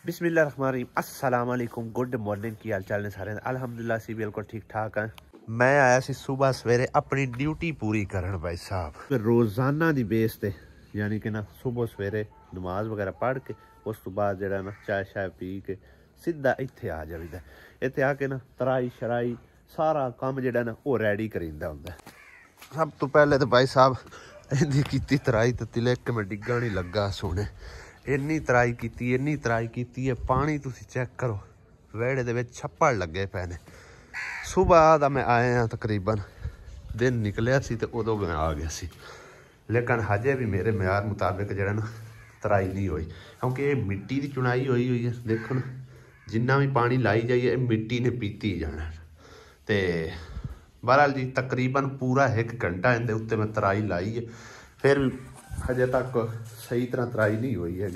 बिस्मिल्लाहिर्रहमानिर्रहीम अस्सलाम वालेकुम गुड मॉर्निंग की हाल चाल ने सारे अल्हम्दुलिल्लाह सी बिल्कुल ठीक ठाक हैं। मैं आया सी सुबह सवेरे अपनी ड्यूटी पूरी करन भाई साहब रोजाना दी बेस ते यानी कि ना सुबह सवेरे नमाज वगैरह पढ़ के उस तो बाद जरा ना चाय शाय पी के सीधा इत्थे आ जावीदा। इत्थे आके ना तराई शराई सारा काम जरा ना वो रेडी करींदा हुंदा। सब तो पहले तो भाई साहब इहदी कीती तराई ते तिलक में डिग्गा नहीं लगा सोने इन्नी तराई की है। पानी तुसी चेक करो वेड़े दे विच छप्पड़ लगे पे ने। सुबह दा मैं आया तकरीबन दिन निकलिया सी ते उदों मैं आ गया सी, लेकिन हजे भी मेरे म्यार मुताबिक जरा ना तराई नहीं हुई क्योंकि ये मिट्टी की चुनाई हुई है। देखो ना जिन्ना भी पानी लाई जाइए मिट्टी ने पीती जाना। तो बहरहाल जी तकरीबन पूरा एक घंटा इनके उत्ते मैं तराई लाई है, फिर भी हजे तक सही तरह तराई नहीं हुई है।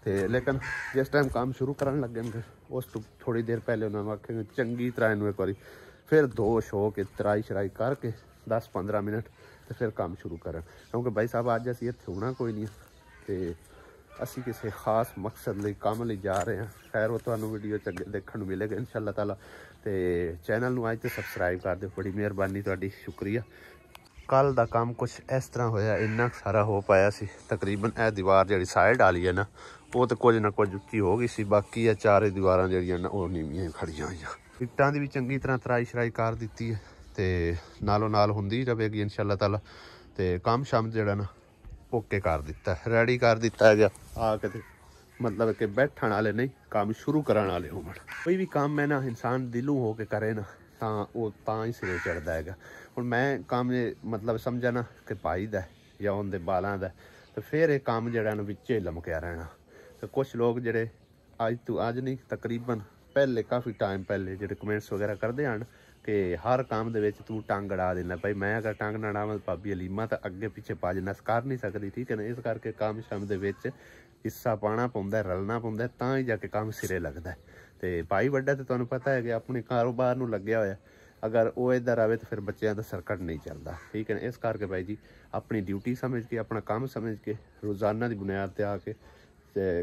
तो लेकिन जिस टाइम काम शुरू करन लगे उस तो थोड़ी देर पहले उन्होंने आखे चंगी तरह इनू एक बार फिर दोश हो के तराई शराई करके 10-15 मिनट तो फिर काम शुरू करन, क्योंकि भाई साहब अज असीं इत्थे होना कोई नहीं तो असी किसी खास मकसद लई काम लई जा रहे हैं। खैर वो तुहानू वीडियो च अगे देखने को मिलेगा इंशाअल्लाह ताला। तो चैनल नू अज तो सबसक्राइब कर दो, बड़ी मेहरबानी तुहाडी शुक्रिया। कल का काम कुछ इस तरह होया, इन्ना सारा हो पाया सी तकरीबन ए दीवार जी साइड वाली है ना वो तो कुछ ना कुछ उच्ची हो गई सी, बाकी है चारे दीवार जी ना वो नीवियां खड़ियां हुई। इट्टां दी भी चंगी तरह तराई शराई कर दी है तो नालों नाल हुंदी रहेगी इंशाअल्लाह ताला। तो काम शाम जड़ा ना ओके कर दिता है, रेडी कर दिता है आके मतलब कि बैठण वाले नहीं काम शुरू करने वाले हो। कोई भी काम मैं ना इंसान दिलों हो के करे ना तां ही सिरे चढ़ता है। हुण मैं काम मतलब समझा ना कि भाई दा या उनके बालों का तो फिर ये काम जड़ा ना विच लमकिया रहना। तो कुछ लोग जड़े अज नहीं तकरीबन पहले काफ़ी टाइम पहले जो कमेंट्स वगैरह करते हैं कि हर काम दे तू टंग अड़ा देना। भाई मैं अगर टंग ना अड़ावां भाभी अलीमा तो अगे पिछे भज नस कर नहीं सकती, ठीक है ना। इस करके काम शाम दे हिस्सा पाना पौंदा, रलना पौंदा, तां ही जाके काम सिरे लगता है। तो भाई वड्डा तो तुहानूं पता है कि अपने कारोबार नूं लग्या होया, अगर वो इधर आवे तो फिर बच्चों का सर्कट नहीं चलता, ठीक है ना। इस करके भाई जी अपनी ड्यूटी समझ के अपना काम समझ के रोज़ाना की बुनियाद पर आके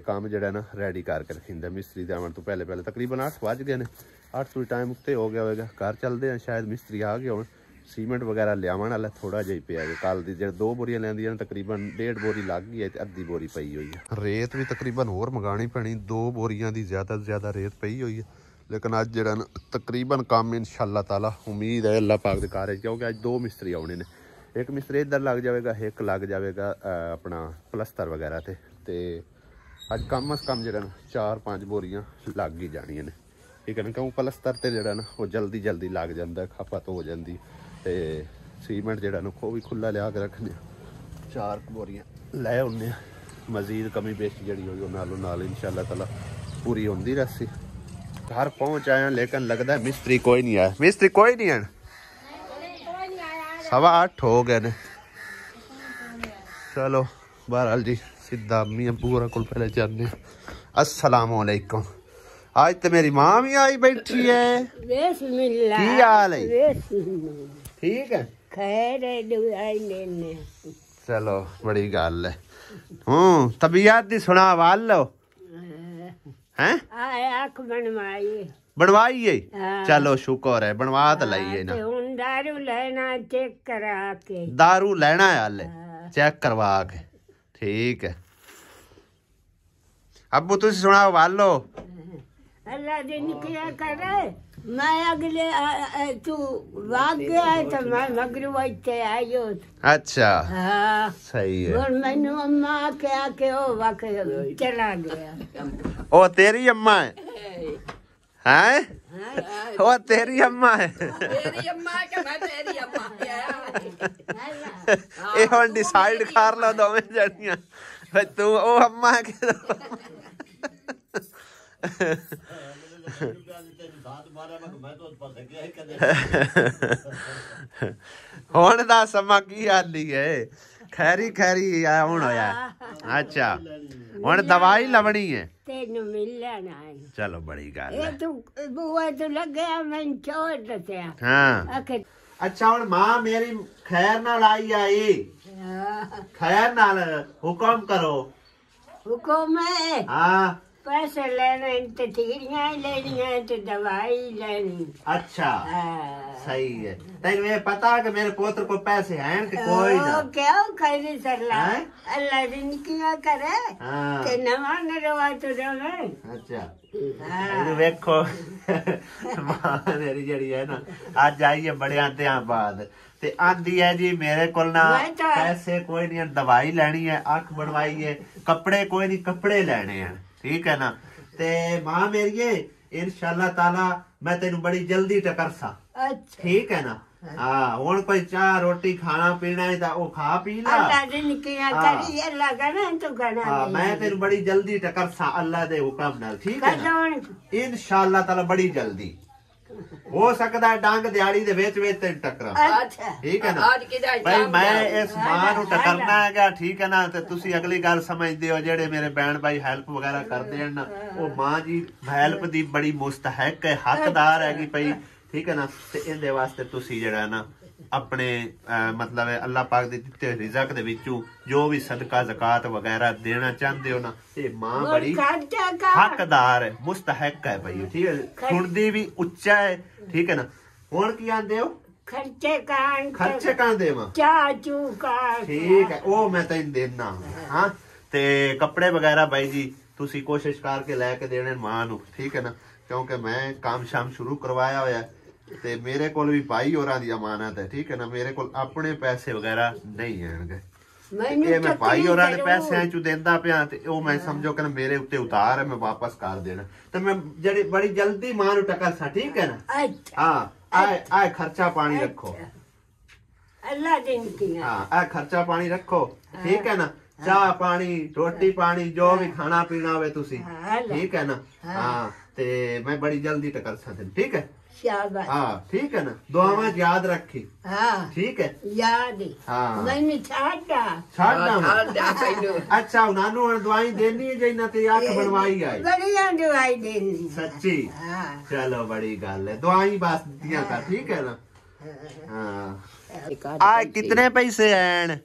काम जड़ा ना रेडी करके रखींदा। मिस्त्री के आवन तो पहले पहले तकरीबन 8 बज गए ने, 8 बजे टाइम उत्ते हो गया होगा। घर चलते हैं शायद मिस्त्री आ गया हो, सीमेंट वगैरह लियावन वाला थोड़ा जिहा पिया है। कल की जो 2 बोरियां लैंदियां तकरीबन 1.5 बोरी लग गई है, अद्धी बोरी पई हुई है। रेत भी तकरीबन होर मंगानी पैनी, 2 बोरियां की ज़्यादा से ज़्यादा रेत पई हुई है। लेकिन अज जड़ा ना तकरीबन काम इंशाअल्लाह ताला उम्मीद है अल्लाह पाक दे कार, क्योंकि अज 2 मिस्त्री आने ने। एक मिस्त्री इधर लग जाएगा, एक लग जाएगा अपना प्लस्तर वगैरह ते अज कम अज कम जड़ा ना 4-5 बोरियां लग ही जानियां ने, ठीक है ना। क्यों प्लस्तर ते जड़ा ना वो जल्दी जल्दी लग जाता है, खपत हो जाती। तो सीमेंट जड़ा ना वो भी खुला लिया के रखने 4 बोरियां लै आने। मजीद कमी पेशी जी हुई नालों नाल इंशाअल्लाह ताला पूरी होंदी रसी। घर पहुँच आया लेकिन लगता है मिस्त्री कोई नहीं आया। मिस्त्री कोई नहीं है, 8:15 हो गए ने। चलो बहरहाल जी सीधा अम्मी अबू होरां कोल पहले चलने। अस्सलाम वालेकुम। आज तो मेरी मां भी आई बैठी है। की हाल है? ठीक है चलो बड़ी गल है। तबीयत दी सुना वाल लो हैं बनवाई है। चलो शुक्र है बनवा तो लाई है ना। दारू लेना चेक करा के, दारू लेना है हाले चेक करवा के, ठीक है। अबू तुम सुना वालो अल्लाह दिन क्या करे। मैं अगले तू भाग गया है तो मैं मगरू इत्थे आयो। अच्छा हाँ सही है। और मैनू अम्मा के आके ओ वक चला गया। ओ तेरी अम्मा है हैं? वो तेरी अम्मा है। तेरी अम्मा के मैं तेरी अम्मा ये हुण डिसाइड कर लो दोवें जणियां भाई तू ओ अम्मा के हुण दा समा की हाली है? खैरी खैरी हुण होया। अच्छा हुण दवाई लवणी है तेनू मिलना है। चलो बड़ी गल है। तू बुआ तो लगे मैं छोड़ दसिया। हाँ अच्छा हुण मां मेरी खैर नाल आई खैर नाल हुक्म करो। हुक्म है हाँ पैसे लेने ते तीरियां ही लेनियां ते दवाई लेनी। अच्छा सही है। तेन ये पता कि मेरे पुत्र को पैसे हैं कि कोई ना? क्या खैरी सरला अल्लाह जिंदगियां करे ते नवा नरवा तो देने। अच्छा वेखो मां मेरी जड़ी है ना आज आई है बड़े आंदे बाद ते आंदी है जी मेरे को ना पैसे कोई नहीं, दवाई लेनी है, अख बनवाई है, कपड़े कोई नहीं, कपड़े लेने हैं, ठीक है ना। ते मां मेरी इंशाअल्लाह ताला मैं तेन बड़ी जल्दी टकर सा। अच्छा ठीक है ना। हाँ हुन कोई चाह रोटी खाना पीना है तो खा पी ला। अल्लाह जिंदगियां करी अल्लाह करना तो करना। मैं तेन बड़ी जल्दी टकर सा अल्लाह दे हुक्म नाल, ठीक है ना। इंशाअल्लाह ताला बड़ी जल्दी हो सकता है डांग दिहाड़ी दे विच विच तेन टकरा। अच्छा ठीक है ना भाई मैं इस मां नू टकरना है, ठीक है ना। ते तुसी अगली गल समझदे हो जेड़े मेरे बहन भाई हेल्प वगैरह करदे हैं ना, वो मां जी हेल्प दी बड़ी मुस्तहक है, हकदार हैगी पई, ठीक है ना। ते इहदे वास्ते तुसी जेड़ा ना अपने मतलब अल्लाह पाक दे दित्ते रिज़क दे विचों जो भी सदका ज़कात वगैरह देना चाहते हो ना, ते मां बड़ी हकदार है, मुस्तहक है भाई, ठीक है। सुनदी भी उच्चा है, ठीक है ना। हुण की आंदे हो खर्चे कान देवा चाचू का, ठीक है वो मैं तेन देना। हाँ ते कपड़े वगैरह भाई जी तुसी कोशिश करके लैके देने मां नू, ठीक है ना, क्योंकि मैं काम शाम शुरू करवाया होया ते मेरे कोल भी भाई होरां दी अमानत है, ठीक है ना। मेरे कोल अपने पैसे वगैरह नहीं हैणगे, मैं भाई होरां दे पैसे चू देंदा पिया ते ओ मैं समझो कि मेरे उत्ते उतार है, मैं वापस कर देना। ते मैं जड़ी बड़ी जल्दी मां नू टकर सा, ठीक है ना। हाँ आए खर्चा पानी रखो, अल्लाह जिंदगियां। हाँ आ खर्चा पानी रखो, ठीक है ना। चाह पानी रोटी पानी जो भी खाना पीना होवे तुसी, ठीक है ना। हाँ ते मैं बड़ी जल्दी टकर सा, ठीक है। हाँ ठीक है ना। दुआवां याद रखी। हाँ ठीक है याद। हाँ मैंने छाड़ा अच्छा उन्हां दवाई देनी है जिन्ना ते अख बनवाई आई बढ़िया दवाई देनी सच्ची। चलो बड़ी गल है, दवाई बस दिया कर, ठीक है ना। हाँ आ कितने पैसे हैं?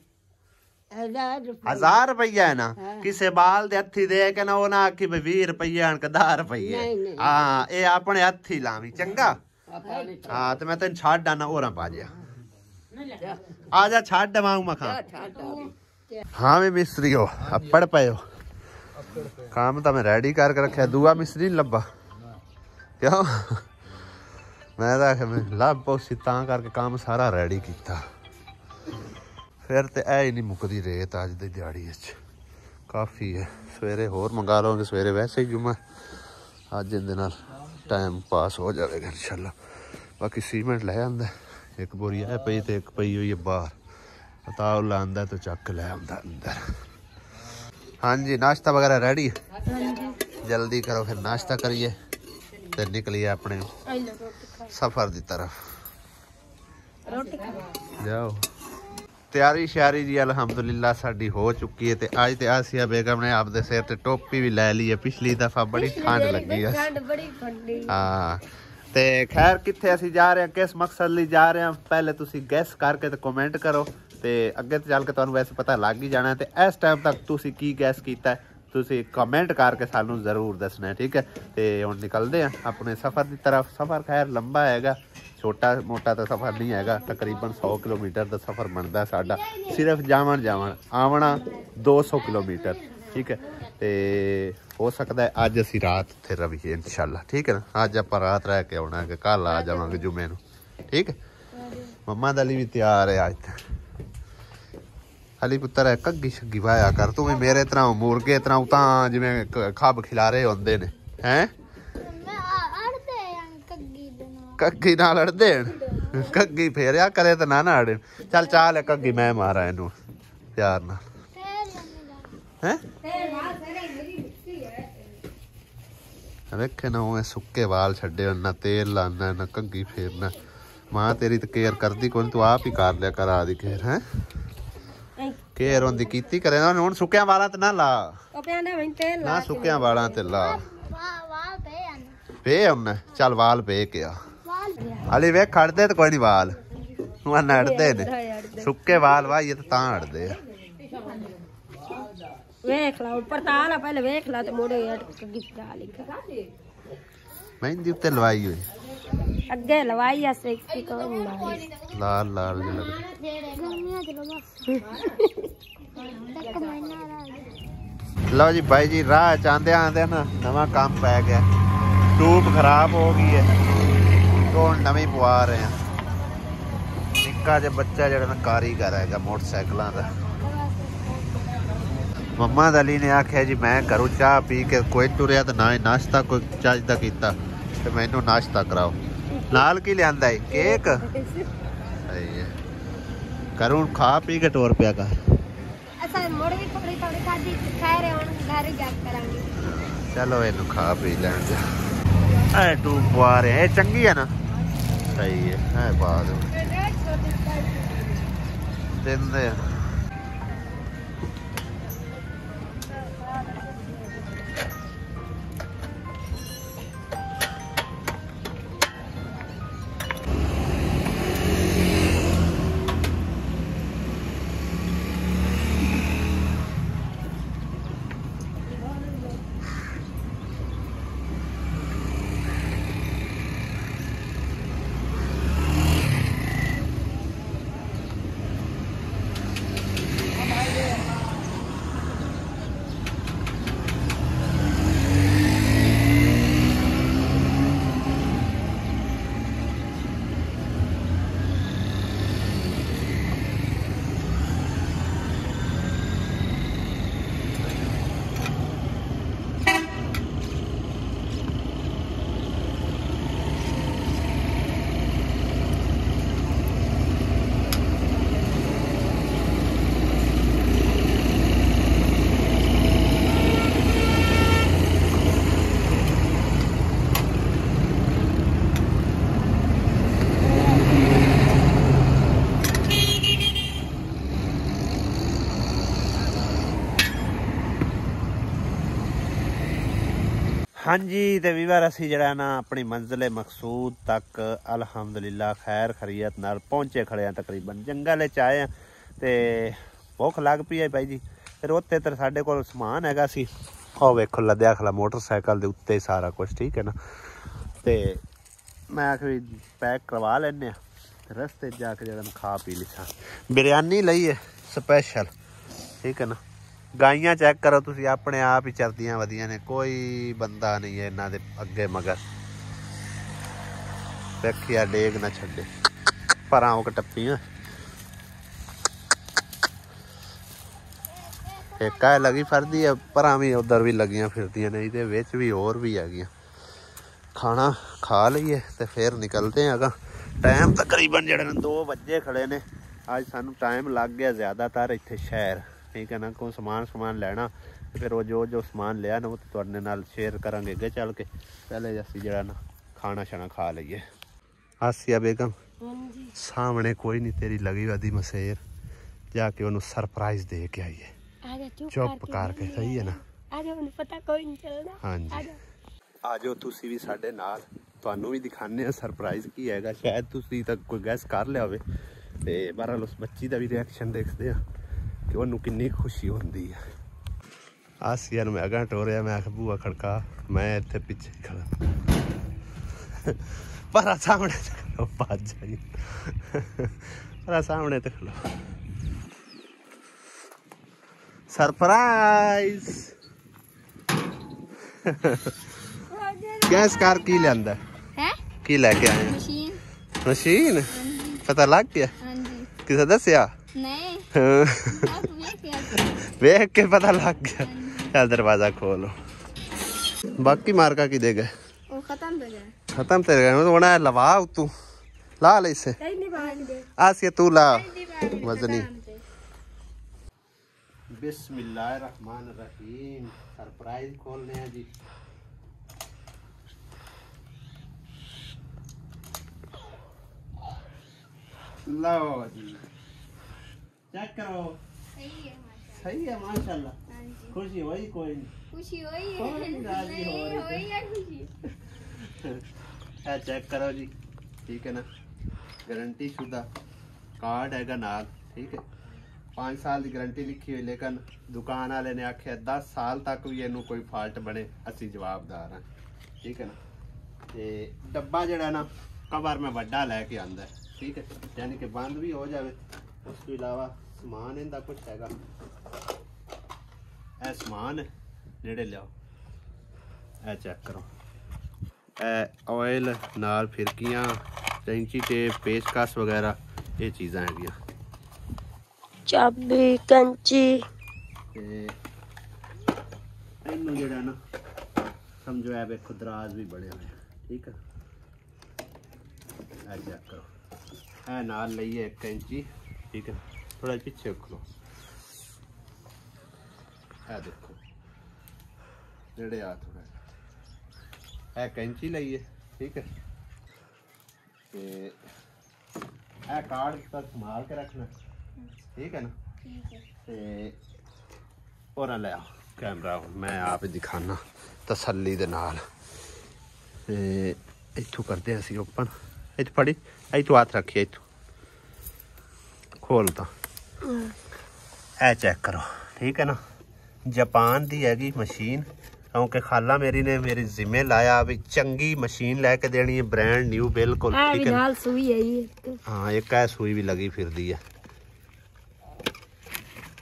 1000 रुपया है ना। किसे बाल दे हथी दे के ना वो ना आखी 20 रुपया के 10 रुपये। हाँ ये अपने हथी लावी चंगा। हाँ तो मैं तेन छाड़ डाना और पा जा आजा छाड़ दवाऊं मखा। हाँ मैं मिस्त्री हो अब पढ़ पे हो काम तो मैं रेडी करके रखा, दूआ मिस्त्री नहीं लब्बा क्यों? मैं तो लभ पौसी तां करके काम सारा रेडी किया, फिर तो ऐ नहीं मुकदी रेत अज दी दिहाड़ी काफ़ी है। सवेरे होर मंगा लोगे, सवेरे वैसे ही जुम्मा, अज इहदे नाल टाइम पास हो जाएगा इंशाल्लाह। बाकी सीमेंट लै आंदा एक बोरी है पई तो एक पई हुई है बाहर, पता लांदा तो चक लै आंदा अंदर। हाँ जी नाश्ता वगैरह रेडी है, जल्दी करो फिर नाश्ता करिए तो निकलिए अपने सफ़र की तरफ। जाओ तैयारी श्यारी जी अलहमदुलिल्लाह साडी हो चुकी है। अज तो आसिया बेगम ने आपदे सिर ते टोपी भी लै ली है, पिछली दफा बड़ी ठंड लगी है। हाँ ते खैर कित्थे असीं जा रहे हैं, किस मकसद लई जा रहे हैं, पहले तुसीं गैस करके ते कमेंट करो ते अगे तो चल के तुहानूं वैसे पता लग ही जाना है। ते इस टाइम तक तुसीं की गैस कीता है तुसीं कमेंट करके सानूं जरूर दसना है, ठीक है। ते हुण निकलदे हैं अपने सफ़र की तरफ। सफ़र खैर लंबा हैगा, छोटा मोटा तो सफ़र नहीं है, तकरीबन 100 किलोमीटर का सफ़र बनता है साडा, सिर्फ जावन आवना 200 किलोमीटर, ठीक है। तो हो सकता है अज असी रात उत्थे रहीए इंशाल्लाह, ठीक है ना। अज आप रात रह के आना कि कल आ जावांगे जुमे नूं, ठीक है। मम्मा दली भी तैयार है अज तक। हली पुत्र है घग्गी शग्गी वाया कर तू भी मेरे तरह मुर्गे तरह उतां जिवें खब खिलारे होंदे ने हैं। घग्गी नाल अड़दे घग्गी फेरिया करे तो ना अड़े। चल चाल है घग्गी मैं मारा इनू प्यार नाल हैं। वेखे ना उवें सुक्के वाल छड्डे, ना तेल लाना ना घग्गी फेरना। मां तेरी तो केयर करदी कोई, तू आप ही कर लिया कर आदि केयर है। केयर होंदी कीती करे ना, हुण सुक्कियां वालां ते ना ला ना, सुक्कियां वालां ते ला पे उन्ने। चल वाल पे के आ हाली वे खड़दे तो कोई नहीं वाल अड़दे ने, सुक्के वाल वाइये तो तां अड़दे। ਵੇਖ ਲਾ ਉੱਪਰ ਤਾਂ ਆ ਲਾ ਪਹਿਲੇ ਵੇਖ ਲਾ ਤੇ ਮੋੜੇ ਅੱਗੇ ਪਾ ਲਿਖਾ ਮਹਿੰਦੀ ਉੱਤੇ ਲਵਾਈ ਹੋਈ ਅੱਗੇ ਲਵਾਈ ਆ ਸੇ ਕੀ ਕੋ ਲਾਲ ਲਾਲ ਜਿਹਾ ਲੱਗਦਾ ਲਓ ਜੀ ਬਾਈ ਜੀ ਰਾਹ ਚ ਆਂਦੇ ਨਾ ਨਵਾਂ ਕੰਮ ਪੈ ਗਿਆ ਟੂਬ ਖਰਾਬ ਹੋ ਗਈ ਹੈ तो नवी पवा रहे हैं निक्का जिहा बच्चा जिहड़ा ना कारीगर हैगा मोटरसाइकिलों का मम्मा दली ने आख्या जी मैं घरों चाह पी के कोई टुरिया तो ना ही नाश्ता कोई चज दा कीता ते मैनू नाश्ता कराओ नाल की लियांदा है केक सही है घरों खा पी के टोर पिया कर चलो इनू खा पी लैन दे टू पवा रहे हैं चंगी है ना सही है बात दिन दे हाँ जी तो वीवर असी जरा ना अपनी मंजिल मकसूद तक अलहमदुलिल्ला खैर खरीयत नाल पहुंचे खड़े हैं तकरीबन जंगल च आए हैं तो भुख लग पई है भाई जी फिर उत्ते तो साढ़े कोल समान हैगा सी ओ वेखो लद्या खला मोटरसाइकिल दे उत्ते सारा कुछ ठीक है ना तो मैं आखिर पैक करवा लेने रस्ते जाके जरा खा पी लिखा बिरयानी लई है स्पैशल ठीक है ना गाइयां चेक करो तुसी अपने आप ही चलदियां वधियां ने कोई बंदा नहीं है इन्हां दे अगे मगर देखिया डेग ना छड्डे परां हो के टप्पियां एक लगी फिरदी है परां भी उधर भी लगियां फिरदियां ने इहदे विच भी होर भी हैगियां खाना खा लईए ते फिर निकलते हैं अगा टाइम तकरीबन जिहड़े 2 बजे खड़े ने अज सानू टाइम लग गया ज़्यादातर इत्थे शहर ठीक है ना कोई समान लैना फिर वो जो समान लिया ना वो तो तुहाडे नाल शेयर करांगे अगे चल के पहले असीं जिहड़ा ना खाना शाना खा लईए आसिया बेगम सामने कोई नहीं तेरी लगी वदी मसेर जाके उन्होंने सरप्राइज दे के आइए चुप करके सही है ना पता कोई नहीं चलदा हाँ जी आ जाओ तुसी भी साडे नाल तुहानू भी दिखाने सरप्राइज की हैगा शायद तुसी तक कोई गैस कर लिया होवे ते बहरहाल उस बच्ची का भी रिएक्शन देखते हैं कि उन्होंने कितनी खुशी होती है आसिया मैं अगर टोरिया मैं आख बूआ खड़का मैं इतने पिछे खड़ा पर सामने खलो बाज जाई पर सामने तो खलो सरप्राइज गैस कार की लियांदा है की लेके आए मशीन पता लग गया किसे दसिया वेख के पता लग गया चल दरवाजा खोलो बाकी मार्का की दे गए खत्म तेरे गए तो बना लवा तू ला ले इसे आसिया तू ला वजनी बिस्मिल्लाहिर्रहमानिर्रहीम सरप्राइज खोलने हैं जी लो जी चेक करो सही है माशाल्लाह खुशी हुई कोई नहीं खुशी हुई है खुशी चेक करो जी ठीक है ना गारंटी शुदा कार्ड हैगा नाल ठीक है 5 साल की गारंटी लिखी हुई, लेकिन दुकान वाले ने आख्या 10 साल तक भी इनू कोई फॉल्ट बने असी जवाबदार हैं, ठीक है ना। ते डब्बा जड़ा ना कवर में वड्डा लैके आंदा है, ठीक है, यानी कि बंद भी हो जाए। उस तो इलावा समान इनका कुछ हैगा, ए समान जेड़े लियाओ, ए चेक करो, ए ऑयल नाल फिरकियां, कैंची टेप, पेचकस वगैरह ये चीज़ां हैगियां, चाबी, कैंची। इनू जेड़ा ना समझो है वेखो दराज भी बने हुए, ठीक है, ए चेक करो, ए नाल लईए एक कैंची, ठीक है, थोड़ा पीछे रख लो, ए देखो जेड़े आ थोड़ा ए कैंची लईए, ठीक है, ए कार्ड तक संभाल के रखना, ठीक है ना। और ले आओ कैमरा, मैं आप दिखाना तसल्ली दे नाल। इथों करते हैं असी ओपन, इत फड़ी, इथों हाथ रखिए, इथों खोलता, ए चेक करो, ठीक है ना। जापान दी हैगी मशीन, क्योंकि खाला मेरी ने मेरी जिम्मे लाया भी चंगी मशीन लैके देनी है, ब्रांड न्यू बिल्कुल, ठीक है। सुई है ये, हाँ एक है सुई भी लगी फिर दी है,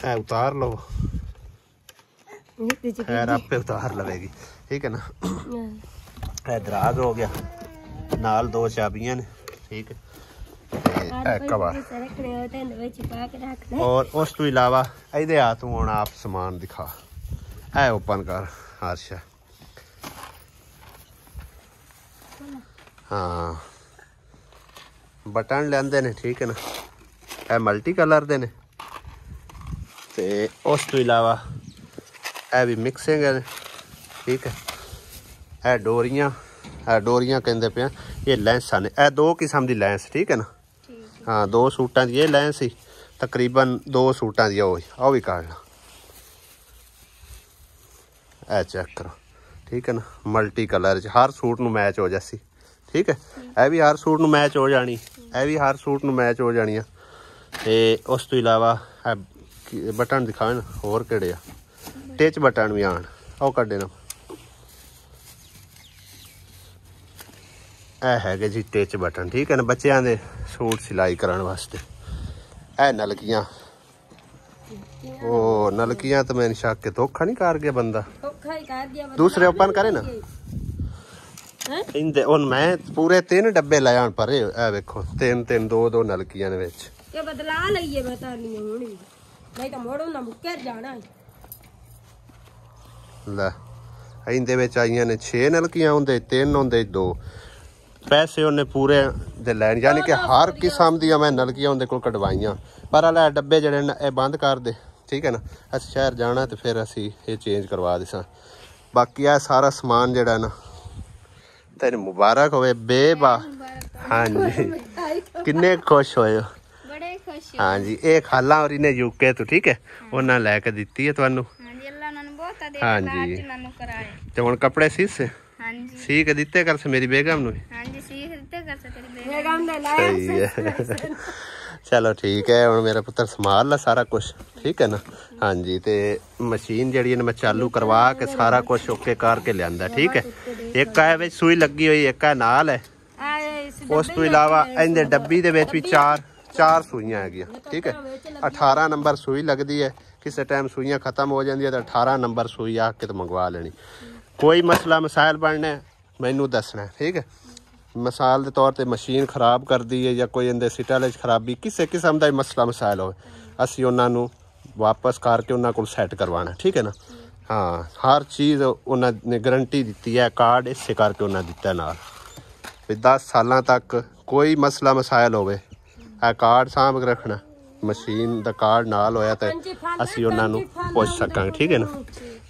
ए उतार लो, खैर आपे उतार लवेगी, ठीक है ना। ए दराज हो गया, नाल 2 चाबियां ने, ठीक है, कवर। और उस तो इलावा इहदे हाथ हुण आप समान दिखा, ए ओपन कर हर्ष, हाँ बटन लेंदे ने, ठीक है ना, ए मल्टी कलर दे ने, ते उस तो इलावा ए भी मिक्सिंग है, ठीक है, ए डोरियां कहते पे ये लैंसा ने, ए 2 किस्म की लैंस, ठीक है ना। हाँ 2 सूटां दी ये लैंस ही, तकरीबन 2 सूटां दी वो भी काट ला, ए चेक करो, ठीक है ना, मल्टी कलर च हर सूट नू मैच हो जासी, ठीक है, ए भी हर सूट नू मैच हो जानी, ए भी हर सूट नू मैच हो जानी। ते उस तो इलावा बटन दिखाए ना, होर केड़े आ, टच बटन भी आन, ओ कड्डे ना, ए है जी टच बटन, ठीक है ना, बच्चों के सूट सिलाई करने वास्ते। ए नलकियां, ओ नलकियां तो मैंने शक के धोखा नहीं कर गया बंदा, दूसरे ओपन करे ना इंदे उन मैं पूरे 3 डब्बे ले आन पर, ए वेखो 3 2 नलकियां ने विच, ये बदला लईए पता नहीं हुणी, नहीं तो मोड़ो ना मुक्कर जाना ले। इंदे विच आईयां ने 6 नलकियां, हुंदे 3 हुंदे 2, पैसे उन्हें पूरे दे लैन, यानी कि हर किस्म दी मैं नलकियां उनके कोल कढवाइयां, पर अल्ले डब्बे जड़े न ए बंद कर दे, ठीक है ना, अस शहर जाना तो फिर असी ये चेंज करवा दिसा। बाकी आ सारा समान जड़ा ना तेन मुबारक होवे बेबा, हाँ जी किन्ने खुश होए हो, बड़े खुश, हाँ जी, ये खाला और इन्हें यूके तो, ठीक है, उन्हें लैके दिती है तुहानू, हाँ जी, तो हुण कपड़े सीसे सी के दिते कर से मेरी बेगम नू, सही है चलो ठीक है, हुण मेरा पुत्र संभाल ला सारा कुछ, ठीक है ना। हाँ जी, ते मशीन जड़ी मैं चालू करवा के सारा कुछ ओके करके लियांदा, ठीक है। एक है विच सुई लगी हुई, एक है नाल है, उस तो इलावा इहदे डब्बी दे विच भी 4 सुइयां हैगियां, ठीक है। 18 नंबर सुई लगदी है, किसी टाइम सुइयां खत्म हो जाती है तो 18 नंबर सुई आके तो मंगवा लेनी। कोई मसला मसाइल बनने मैनू दसना, ठीक है। मिसाल के तौर पर मशीन खराब कर दी है या कोई इहदे सिटल खराबी किसी किस्म का मसला मसाइल हो, असी उन्होंने वापस करके उन्होंने को सैट करवाना, ठीक है ना। हाँ हर चीज़ उन्होंने गारंटी दी है, कार्ड इसे करके उन्हें दिता नाल 10 साल तक कोई मसला मसाइल होवे कार्ड सांभ के रखना, मशीन का कार्ड नाल होया तो असी उन्होंने पुछ सकांगे, ठीक है ना।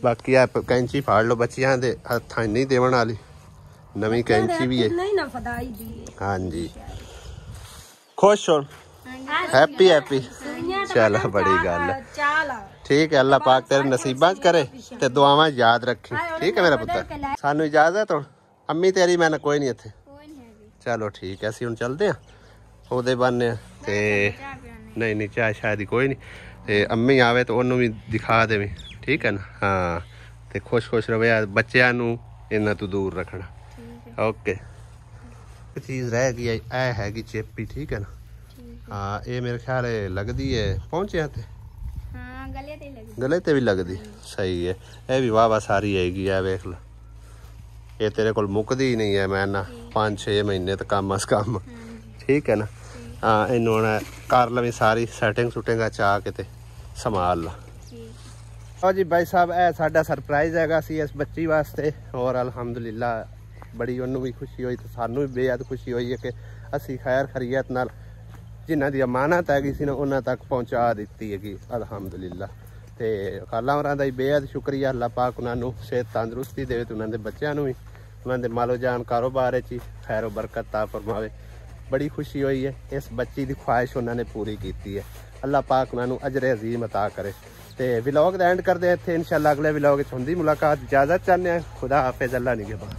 बाकी आप कैंची फाड़ लो, बच्चियां दे हत्थां नहीं देवन वाली नवी कैंची भी है, हाँ जी। खुश हो, हैप्पी हैप्पी, चलो बड़ी गल है, ठीक है। अल्लाह पाक तेरे नसीबां च करे ते दुआवां याद रखी, ठीक है मेरा पुत्र। सानू इजाजत हो, अम्मी तेरी मैंने कोई नहीं इत्थे, चलो ठीक है, असीं हुण चलदे हां ओहदे बन्ने ते नहीं चाह शायद ही कोई नहीं। ਤੇ ਅੰਮੀ ਆਵੇ ਤਾਂ ਉਹਨੂੰ ਵੀ ਦਿਖਾ ਦੇਵੀਂ, ਠੀਕ ਹੈ ਨਾ। ਹਾਂ ਤੇ ਖੁਸ਼ ਰਵੇ, ਬੱਚਿਆਂ ਨੂੰ ਇਹਨਾਂ ਤੋਂ ਦੂਰ ਰੱਖਣਾ। ਓਕੇ। ਇੱਕ ਚੀਜ਼ ਰਹਿ ਗਈ ਇਹ ਹੈਗੀ ਚੇਪੀ, ਠੀਕ ਹੈ ਨਾ। ਹਾਂ ਇਹ ਮੇਰੇ ਖਿਆਲ ਲੱਗਦੀ ਹੈ ਪਹੁੰਚਿਆ ਤੇ ਗਲੇ ਤੇ ਵੀ ਲੱਗਦੀ, ਸਹੀ ਹੈ। ਇਹ ਵੀ ਵਾਹ ਸਾਰੀ ਆਏਗੀ, ਇਹ ਵੇਖ ਲਾ। ਇਹ ਤੇਰੇ ਕੋਲ ਮੁੱਕਦੀ ਹੀ ਨਹੀਂ ਹੈ, ਮੈਂ ਨਾ 5-6 ਮਹੀਨੇ ਤਾਂ ਕਮ ਅਸ ਕਮ, ਠੀਕ ਹੈ ਨਾ। ਹਾਂ ਇਹਨੂੰ ਹੁਣ ਕਰ ਲਵੀਂ ਸਾਰੀ ਸੈਟਿੰਗ ਸੁਟਿੰਗ ਚਾ ਕੇ ਤੇ ਸੰਭਾਲ ਲਾ। हाँ जी भाई साहब, ਇਹ ਸਾਡਾ ਸਰਪ੍ਰਾਈਜ਼ ਹੈਗਾ ਸੀ ਇਸ ਬੱਚੀ ਵਾਸਤੇ, ਔਰ ਅਲਹਮਦੁਲਿਲਾ ਬੜੀ ਉਹਨੂੰ ਵੀ ਖੁਸ਼ੀ ਹੋਈ ਤੇ ਸਾਨੂੰ ਵੀ ਬੇਹੱਦ ਖੁਸ਼ੀ ਹੋਈ ਹੈ ਕਿ ਅਸੀਂ ਖੈਰ ਖਰੀਅਤ ਨਾਲ ਜਿਨ੍ਹਾਂ ਦੀ ਅਮਾਨਤ ਹੈਗੀ ਸੀ ਨਾ ਉਹਨਾਂ ਤੱਕ ਪਹੁੰਚਾ ਦਿੱਤੀ ਹੈਗੀ ਅਲਹਮਦੁਲਿਲਾ। ਤੇ ਖਾਲਾ ਹੋਰਾਂ ਦਾ ਹੀ ਬੇਹੱਦ ਸ਼ੁਕਰੀਆ, ਅੱਲਾਹ ਪਾਕ ਉਹਨਾਂ ਨੂੰ ਸਿਹਤ ਤੰਦਰੁਸਤੀ ਦੇਵੇ ਤੇ ਉਹਨਾਂ ਦੇ ਬੱਚਿਆਂ ਨੂੰ ਵੀ ਉਹਨਾਂ ਦੇ ਮਾਲੋ ਜਾਨ ਕਾਰੋਬਾਰ 'ਚ ਖੈਰ ਬਰਕਤ ਤਾ ਫਰਮਾਵੇ। ਬੜੀ ਖੁਸ਼ੀ ਹੋਈ ਹੈ, ਇਸ ਬੱਚੀ ਦੀ ख्वाहिश ਉਹਨਾਂ ਨੇ ਪੂਰੀ ਕੀਤੀ ਹੈ। ਅੱਲਾਹ ਪਾਕ ਉਹਨਾਂ ਨੂੰ ਅਜਰ ਅਜ਼ੀਮ ਅਤਾ करे। ਤੇ ਵਲੌਗ ਦਾ ਐਂਡ ਕਰਦੇ ਇੱਥੇ, ਇਨਸ਼ਾਅੱਲਾ ਅਗਲੇ ਵਲੌਗ 'ਚ ਹੁੰਦੀ ਮੁਲਾਕਾਤ। ਇਜਾਜ਼ਤ ਚਾਹੁੰਦੇ ਹਾਂ, खुदा हाफिज़, अल्लाह निगहबान।